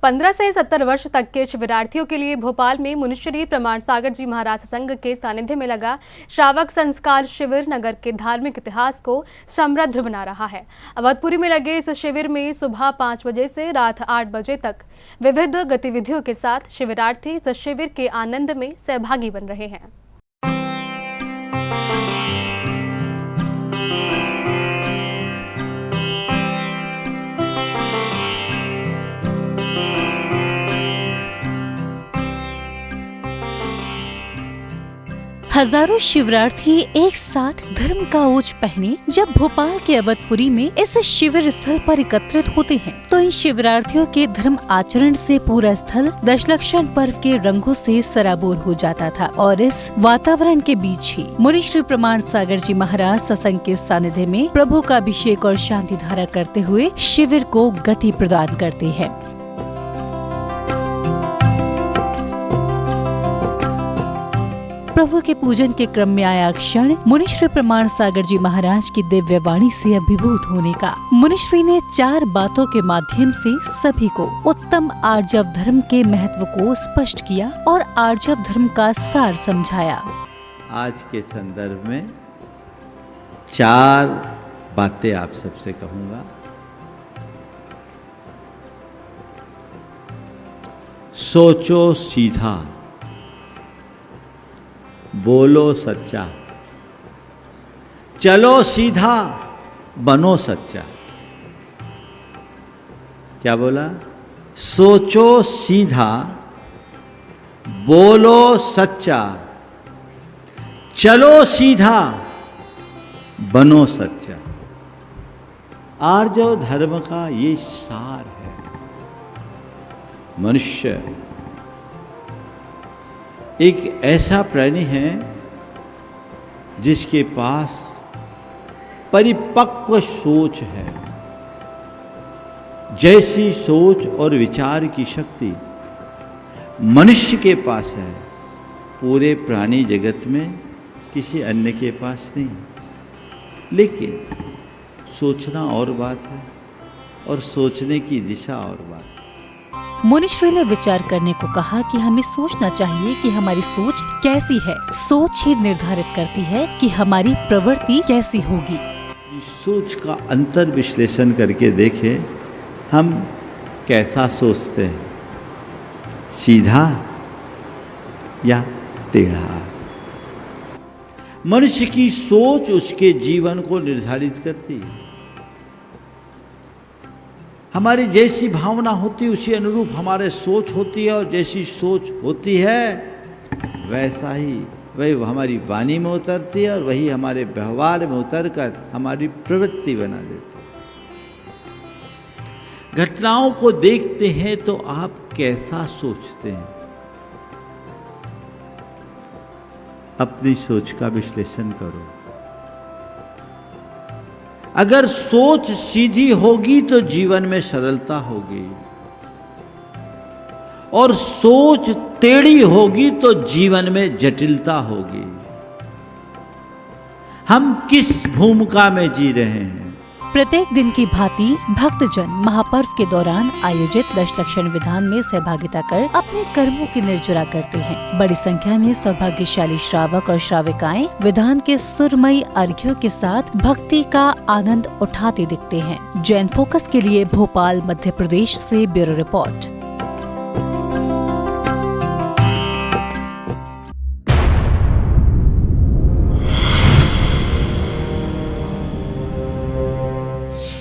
15 से 70 वर्ष तक के शिविरार्थियों के लिए भोपाल में मुनिश्री प्रमाण सागर जी महाराज संघ के सानिध्य में लगा श्रावक संस्कार शिविर नगर के धार्मिक इतिहास को समृद्ध बना रहा है। अवधपुरी में लगे इस शिविर में सुबह 5 बजे से रात 8 बजे तक विविध गतिविधियों के साथ शिविरार्थी इस शिविर के आनंद में सहभागी बन रहे हैं। हजारों शिविरार्थी एक साथ धर्म का ओज पहने जब भोपाल के अवधपुरी में इस शिविर स्थल पर एकत्रित होते हैं तो इन शिविरार्थियों के धर्म आचरण से पूरा स्थल दशलक्षण पर्व के रंगों से सराबोर हो जाता था। और इस वातावरण के बीच ही मुनिश्री प्रमाण सागर जी महाराज सत्संग के सानिध्य में प्रभु का अभिषेक और शांति धारा करते हुए शिविर को गति प्रदान करते हैं। प्रभु के पूजन के क्रम में आया क्षण मुनिश्री प्रमाण सागर जी महाराज की दिव्य वाणी से अभिभूत होने का। मुनिश्री ने 4 बातों के माध्यम से सभी को उत्तम आर्जव धर्म के महत्व को स्पष्ट किया और आर्जव धर्म का सार समझाया। आज के संदर्भ में 4 बातें आप सबसे कहूंगा। सोचो सीधा, बोलो सच्चा, चलो सीधा, बनो सच्चा। क्या बोला? सोचो सीधा, बोलो सच्चा, चलो सीधा, बनो सच्चा। आर्जव धर्म का ये सार है। मनुष्य एक ऐसा प्राणी है जिसके पास परिपक्व सोच है। जैसी सोच और विचार की शक्ति मनुष्य के पास है, पूरे प्राणी जगत में किसी अन्य के पास नहीं। लेकिन सोचना और बात है और सोचने की दिशा और बात है। मुनिश्री ने विचार करने को कहा कि हमें सोचना चाहिए कि हमारी सोच कैसी है। सोच ही निर्धारित करती है कि हमारी प्रवृत्ति कैसी होगी। सोच का अंतर विश्लेषण करके देखें, हम कैसा सोचते हैं, सीधा या टेढ़ा। मनुष्य की सोच उसके जीवन को निर्धारित करती है। हमारी जैसी भावना होती है उसी अनुरूप हमारे सोच होती है, और जैसी सोच होती है वैसा ही वही हमारी वाणी में उतरती है और वही हमारे व्यवहार में उतरकर हमारी प्रवृत्ति बना देती है। घटनाओं को देखते हैं तो आप कैसा सोचते हैं? अपनी सोच का विश्लेषण करो। अगर सोच सीधी होगी तो जीवन में सरलता होगी, और सोच टेढ़ी होगी तो जीवन में जटिलता होगी। हम किस भूमिका में जी रहे हैं? प्रत्येक दिन की भांति भक्तजन महापर्व के दौरान आयोजित दशलक्षण विधान में सहभागिता कर अपने कर्मों की निर्जरा करते हैं। बड़ी संख्या में सौभाग्यशाली श्रावक और श्राविकाएं विधान के सुरमयी अर्घ्यों के साथ भक्ति का आनंद उठाते दिखते हैं। जैन फोकस के लिए भोपाल मध्य प्रदेश से ब्यूरो रिपोर्ट।